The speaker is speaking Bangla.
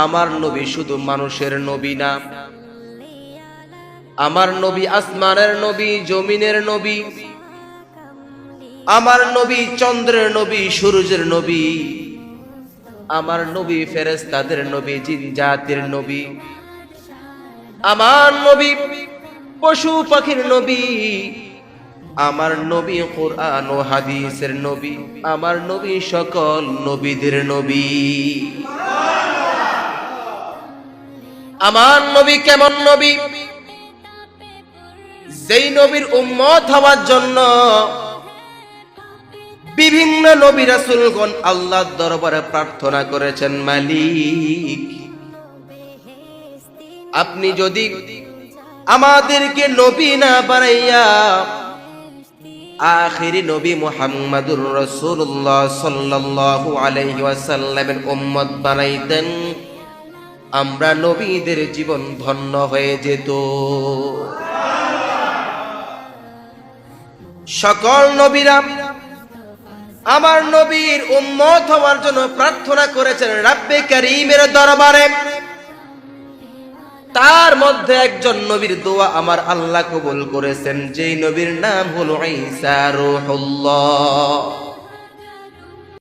আমার নবী শুধু মানুষের নবী না, আমার নবী আসমানের নবী, জমিনের নবী, আমার নবী চন্দ্রের নবী, সূর্যের নবী, আমার নবী ফেরেশতাদের নবী, জিন জাতির নবী, আমার নবী পশু পাখির নবী, আমার নবী কোরআন ও হাদিসের নবী, আমার নবী সকল নবীদের নবী। আমার নবী কেমন নবী? যেই নবীর উম্মত হওয়ার জন্য বিভিন্ন নবী রাসূলগণ আল্লাহর দরবারে প্রার্থনা করেছেন, মালিক আপনি যদি আমাদেরকে নবী না বানাইয়া আখিরি নবী মুহাম্মাদুর রাসূলুল্লাহ সাল্লাল্লাহু আলাইহি ওয়াসাল্লামের উম্মত বানাইতেন, আমরা নবীদের জীবন ধন্য হয়ে যেত। সকল নবীরা আমার নবীর উম্মত হওয়ার জন্য প্রার্থনা করেছেন রব্বে কারীমের দরবারে। তার মধ্যে একজন নবীর দোয়া আমার আল্লাহ কবুল করেছেন, যেই নবীর নাম হলো ঈসা রূহুল্লাহ।